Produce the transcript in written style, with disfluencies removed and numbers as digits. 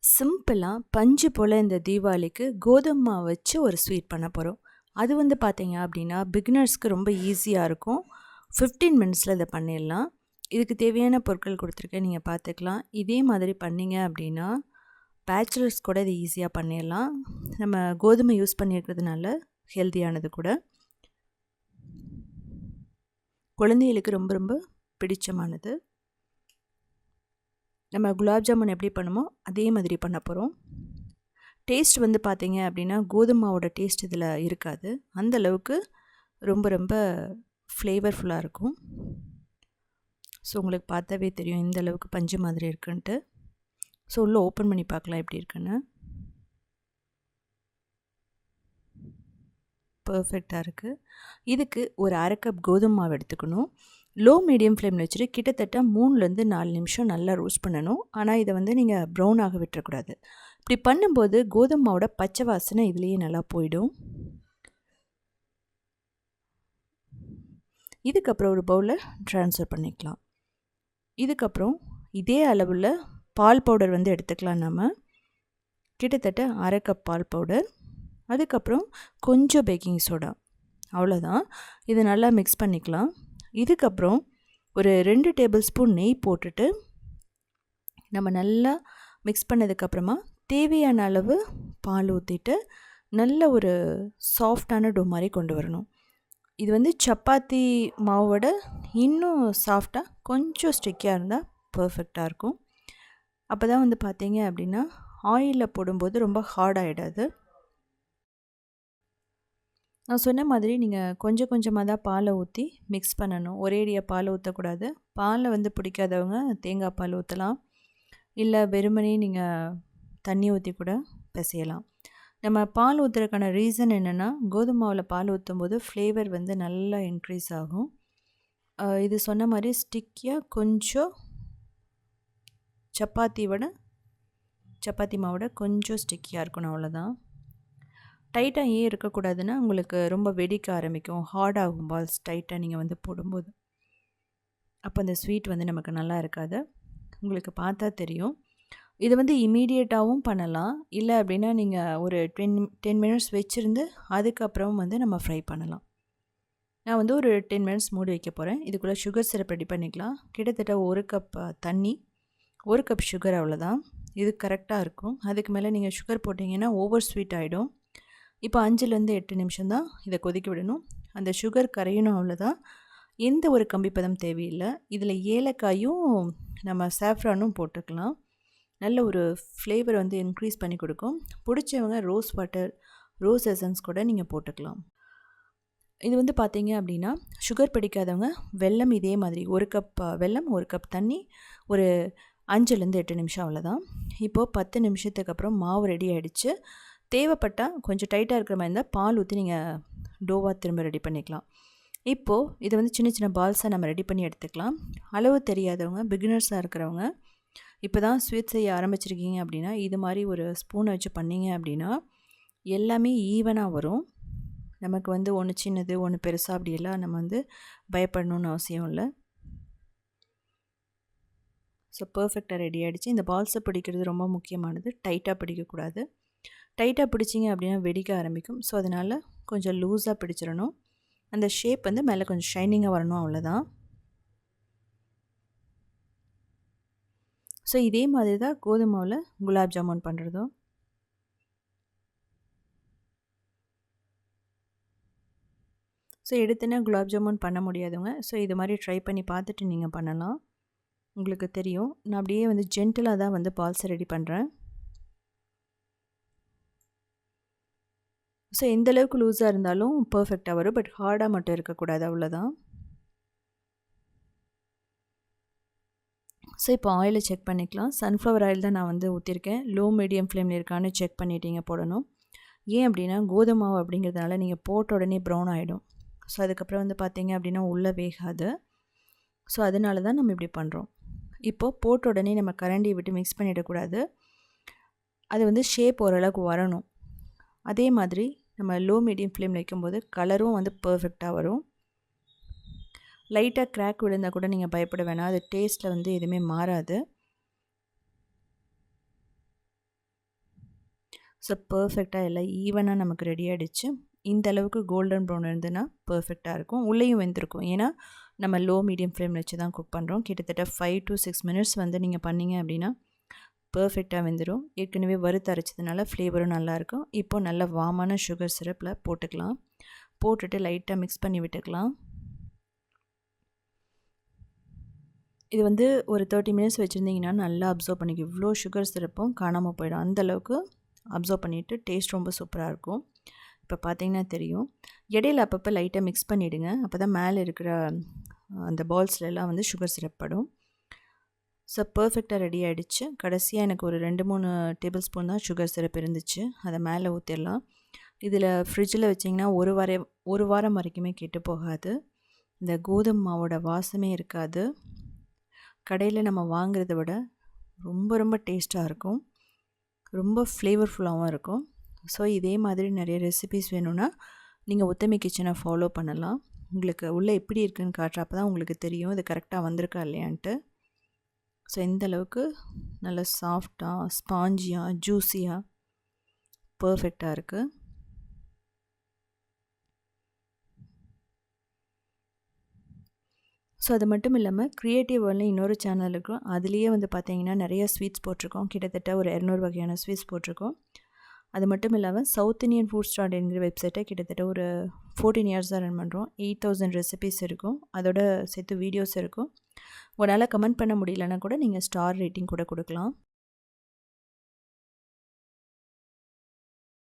சிம்பிளாக பஞ்சு போல் இந்த தீபாவளிக்கு கோதுமை மாவு வச்சு ஒரு ஸ்வீட் பண்ண போகிறோம். அது வந்து பார்த்தீங்க அப்படின்னா பிகினர்ஸ்க்கு ரொம்ப ஈஸியாக இருக்கும். 15 மினிட்ஸில் இதை பண்ணிடலாம். இதுக்கு தேவையான பொருட்கள் கொடுத்துருக்கேன், நீங்கள் பார்த்துக்கலாம். இதே மாதிரி பண்ணிங்க அப்படின்னா பேச்சுலர்ஸ் கூட இது ஈஸியாக பண்ணிடலாம். நம்ம கோதுமை யூஸ் பண்ணியிருக்கிறதுனால ஹெல்த்தியானது கூட, குழந்தைகளுக்கு ரொம்ப ரொம்ப பிடிச்சமானது. நம்ம குலாப் ஜாமுன் எப்படி பண்ணுமோ அதே மாதிரி பண்ண போகிறோம். டேஸ்ட் வந்து பார்த்திங்க அப்படின்னா கோதுமாவோட டேஸ்ட் இதில் இருக்காது. அந்தளவுக்கு ரொம்ப ரொம்ப ஃப்ளேவர்ஃபுல்லாக இருக்கும். ஸோ உங்களுக்கு பார்த்தாவே தெரியும் இந்த அளவுக்கு பஞ்சு மாதிரி இருக்குன்ட்டு. ஸோ உள்ளே ஓப்பன் பண்ணி பார்க்கலாம் எப்படி இருக்குன்னு. பர்ஃபெக்டாக இருக்குது. இதுக்கு ஒரு 1/2 கப் கோதுமை மாவு எடுத்துக்கணும். லோ மீடியம் ஃப்ளேமில் வச்சுட்டு கிட்டத்தட்ட 3லேருந்து 4 நிமிஷம் நல்லா ரோஸ்ட் பண்ணணும். ஆனால் இதை வந்து நீங்கள் ப்ரௌன் ஆக விட்டுறக்கூடாது. இப்படி பண்ணும்போது கோதுமை மாவோட பச்சை வாசனை இதுலேயே நல்லா போயிடும். இதுக்கப்புறம் ஒரு பவுலில் ட்ரான்ஸ்ஃபர் பண்ணிக்கலாம். இதுக்கப்புறம் இதே அளவில் பால் பவுடர் வந்து எடுத்துக்கலாம். நம்ம கிட்டத்தட்ட 1/2 கப் பால் பவுடர், அதுக்கப்புறம் கொஞ்சம் பேக்கிங் சோடா, அவ்வளோதான். இதை நல்லா மிக்ஸ் பண்ணிக்கலாம். இதுக்கப்புறம் ஒரு 2 டேபிள் ஸ்பூன் நெய் போட்டுட்டு நம்ம நல்லா மிக்ஸ் பண்ணதுக்கப்புறமா தேவையான அளவு பால் ஊற்றிட்டு நல்ல ஒரு சாஃப்டான டோ மாதிரி கொண்டு வரணும். இது வந்து சப்பாத்தி மாவோட இன்னும் சாஃப்டாக கொஞ்சம் ஸ்டிக்கியாக இருந்தால் பர்ஃபெக்டாக இருக்கும். அப்போ தான் வந்து பார்த்தீங்க அப்படின்னா ஆயிலில் போடும்போது ரொம்ப ஹார்ட் ஆகிடாது. நான் சொன்ன மாதிரி நீங்கள் கொஞ்சம் கொஞ்சமாக தான் பாலை ஊற்றி மிக்ஸ் பண்ணணும். ஒரேடியாக பால் ஊற்றக்கூடாது. பாலை வந்து பிடிக்காதவங்க தேங்காய் பால் ஊற்றலாம், இல்லை வெறுமனே நீங்கள் தண்ணி ஊற்றி கூட பிசையலாம். நம்ம பால் ஊற்றுறதுக்கான ரீசன் என்னென்னா, கோதுமை மாவில் பால் ஊற்றும் போது ஃப்ளேவர் வந்து நல்லா இன்க்ரீஸ் ஆகும். இது சொன்ன மாதிரி ஸ்டிக்கியாக கொஞ்சம் சப்பாத்தி மாவோட கொஞ்சம் ஸ்டிக்கியாக இருக்கணும், அவ்வளோதான். டைட்டாக ஏன் இருக்கக்கூடாதுன்னா உங்களுக்கு ரொம்ப வெடிக்க ஆரம்பிக்கும், ஹார்ட் ஆகும் பால்ஸ் டைட்டாக நீங்கள் வந்து போடும்போது. அப்போ அந்த ஸ்வீட் வந்து நமக்கு நல்லா இருக்காது. உங்களுக்கு பார்த்தா தெரியும். இது வந்து இமீடியட்டாகவும் பண்ணலாம், இல்லை அப்படின்னா நீங்கள் ஒரு 10 மினிட்ஸ் வச்சுருந்து அதுக்கப்புறம் வந்து நம்ம ஃப்ரை பண்ணலாம். நான் வந்து ஒரு 10 மினிட்ஸ் மூடி வைக்க போகிறேன். இதுக்குள்ளே சுகர் சிரப் ரெடி பண்ணிக்கலாம். கிட்டத்தட்ட 1 கப் தண்ணி, 1 கப் சுகர், அவ்வளோதான். இது கரெக்டாக இருக்கும். அதுக்கு மேலே நீங்கள் சுகர் போட்டிங்கன்னா ஓவர் ஸ்வீட் ஆகிடும். இப்போ 5லேருந்து 8 நிமிஷம் தான் இதை கொதிக்க விடணும். அந்த சுகர் கரையணும், அவ்வளோதான். எந்த ஒரு கம்பிப்பதம் தேவையில்லை. இதில் ஏலக்காயும் நம்ம சாஃப்ரானும் போட்டுக்கலாம். நல்ல ஒரு ஃப்ளேவர் வந்து இன்க்ரீஸ் பண்ணி கொடுக்கும். பிடிச்சவங்க ரோஸ் வாட்டர், ரோஸ் எசன்ஸ் கூட நீங்கள் போட்டுக்கலாம். இது வந்து பார்த்தீங்க அப்படின்னா சுகர் பிடிக்காதவங்க வெல்லம் இதே மாதிரி 1 கப் வெல்லம், 1 கப் தண்ணி, ஒரு 5லேருந்து 8 நிமிஷம், அவ்வளோதான். இப்போது 10 நிமிஷத்துக்கு அப்புறம் மாவு ரெடி ஆகிடுச்சு. தேவைப்பட்டால் கொஞ்சம் டைட்டாக இருக்கிற மாதிரி இருந்தால் பால் ஊற்றி நீங்கள் டோவாக திரும்ப ரெடி பண்ணிக்கலாம். இப்போது இதை வந்து சின்ன சின்ன பால்ஸாக நம்ம ரெடி பண்ணி எடுத்துக்கலாம். அளவு தெரியாதவங்க, பிகினர்ஸாக இருக்கிறவங்க, இப்போ தான் ஸ்வீட் செய்ய ஆரம்பிச்சிருக்கீங்க அப்படின்னா இது மாதிரி ஒரு ஸ்பூனை வச்சு பண்ணிங்க அப்படின்னா எல்லாமே ஈவனாக வரும். நமக்கு வந்து ஒன்று சின்னது ஒன்று பெருசாக அப்படியெல்லாம் நம்ம வந்து பயப்படணுன்னு அவசியம் இல்லை. ஸோ பர்ஃபெக்டாக ரெடி ஆகிடுச்சு. இந்த பால்ஸை பிடிக்கிறது ரொம்ப முக்கியமானது. டைட்டாக பிடிக்கக்கூடாது. டைட்டாக பிடிச்சிங்க அப்படின்னா வெடிக்க ஆரம்பிக்கும். ஸோ அதனால் கொஞ்சம் லூஸாக பிடிச்சிடணும். அந்த ஷேப் வந்து மேலே கொஞ்சம் ஷைனிங்காக வரணும், அவ்வளோதான். ஸோ இதே மாதிரி தான் கோதுமாவில் குலாப் ஜாமுன் பண்ணுறதும். ஸோ எடுத்துன்னா குலாப் ஜாமுன் பண்ண முடியாதவங்க ஸோ இது மாதிரி ட்ரை பண்ணி பார்த்துட்டு நீங்கள் பண்ணலாம். உங்களுக்கு தெரியும், நான் அப்படியே வந்து ஜென்டிலாக தான் வந்து பால்ஸை ரெடி பண்ணுறேன். ஸோ எந்தளவுக்கு லூஸாக இருந்தாலும் பர்ஃபெக்டாக வரும், பட் ஹார்டாக மட்டும் இருக்கக்கூடாது, அவ்வளோதான். ஸோ இப்போ ஆயிலை செக் பண்ணிக்கலாம். சன்ஃப்ளவர் ஆயில் தான் நான் வந்து ஊற்றிருக்கேன். லோ மீடியம் ஃப்ளேமில் இருக்கான்னு செக் பண்ணிட்டீங்க போடணும். ஏன் அப்படின்னா கோதுமை மாவு அப்படிங்கிறதுனால நீங்கள் போட்ட உடனே ப்ரௌன் ஆகிடும். ஸோ அதுக்கப்புறம் வந்து பார்த்தீங்க அப்படின்னா உள்ளே வேகாது. ஸோ அதனால தான் நம்ம இப்படி பண்ணுறோம். இப்போது போட்ட உடனே நம்ம கரண்டியை விட்டு மிக்ஸ் பண்ணிடக்கூடாது. அது வந்து ஷேப் ஓரளவுக்கு வரணும். அதே மாதிரி நம்ம லோ மீடியம் ஃப்ளேமில் வைக்கும்போது கலரும் வந்து பர்ஃபெக்டாக வரும். லைட்டாக கிராக் விழுந்தால் கூட நீங்கள் பயப்பட வேணாம், அது டேஸ்ட்டில் வந்து எதுவுமே மாறாது. ஸோ பர்ஃபெக்டாக எல்லாம் ஈவனாக நமக்கு ரெடி ஆகிடுச்சு. இந்த அளவுக்கு கோல்டன் ப்ரௌன் இருந்ததுன்னா பர்ஃபெக்டாக இருக்கும். உள்ளேயும் வெந்திருக்கும். ஏன்னா நம்ம லோ மீடியம் ஃப்ளேம் வச்சு தான் குக் பண்ணுறோம். கிட்டத்தட்ட 5 to 6 மினிட்ஸ் வந்து நீங்கள் பண்ணிங்க அப்படின்னா பர்ஃபெக்டாக வெந்துடும். ஏற்கனவே வறுத்து அரைச்சதுனால ஃப்ளேவரும் நல்லாயிருக்கும். இப்போது நல்ல வாமான சுகர் சிரப்பில் போட்டுக்கலாம். போட்டுட்டு லைட்டாக மிக்ஸ் பண்ணி விட்டுக்கலாம். இது வந்து ஒரு 30 மினிட்ஸ் வச்சுருந்தீங்கன்னா நல்லா அப்சர்வ் பண்ணிக்கும். இவ்வளோ சுகர் சிரப்பும் காணாமல் போயிடும். அந்தளவுக்கு அப்சர்வ் பண்ணிவிட்டு டேஸ்ட் ரொம்ப சூப்பராக இருக்கும். இப்போ பார்த்தீங்கன்னா தெரியும். இடையில அப்பப்போ லைட்டாக மிக்ஸ் பண்ணிவிடுங்க. அப்போ தான் மேலே இருக்கிற அந்த பால்ஸ்லலாம் வந்து சுகர் சிரப் படும். ஸோ பர்ஃபெக்டாக ரெடி ஆகிடுச்சு. கடைசியாக எனக்கு ஒரு 2-3 டேபிள் ஸ்பூன் தான் சுகர் சிரப் இருந்துச்சு. அதை மேலே ஊற்றிடலாம். இதில் ஃப்ரிட்ஜில் வச்சிங்கன்னா ஒரு வாரம் வரைக்குமே கெட்டு போகாது. இந்த கோதுமை மாவோட வாசமே இருக்காது. கடையில் நம்ம வாங்குறத விட ரொம்ப ரொம்ப டேஸ்ட்டாக இருக்கும். ரொம்ப ஃப்ளேவர்ஃபுல்லாகவும் இருக்கும். ஸோ இதே மாதிரி நிறைய ரெசிபீஸ் வேணும்னா நீங்கள் உத்தமி கிச்சனை ஃபாலோ பண்ணலாம். உங்களுக்கு உள்ளே எப்படி இருக்குதுன்னு காட்டுறப்ப தான் உங்களுக்கு தெரியும் இது கரெக்டாக வந்திருக்கா இல்லையான்ட்டு. ஸோ இந்த அளவுக்கு நல்லா சாஃப்டாக, ஸ்பாஞ்சியாக, ஜூஸியாக பர்ஃபெக்டாக இருக்குது. ஸோ அது மட்டும் இல்லாமல் க்ரியேட்டிவ் வேர்ல்ட்னு இன்னொரு சேனல் இருக்கும். அதுலேயே வந்து பார்த்தீங்கன்னா நிறைய ஸ்வீட்ஸ் போட்டிருக்கோம். கிட்டத்தட்ட ஒரு 200 வகையான ஸ்வீட்ஸ் போட்டிருக்கோம். அது மட்டும் இல்லாமல் சவுத் இந்தியன் ஃபுட் ஸ்டார்ட் என்கிற வெப்சைட்டை கிட்டத்தட்ட ஒரு 14 இயர்ஸ் தான் ரன் பண்ணுறோம். 8000 ரெசிபீஸ் இருக்கும். அதோட சேர்த்து வீடியோஸ் இருக்கும். உங்களால் கமெண்ட் பண்ண முடியலன்னா கூட நீங்கள் ஸ்டார் ரேட்டிங் கூட கொடுக்கலாம்.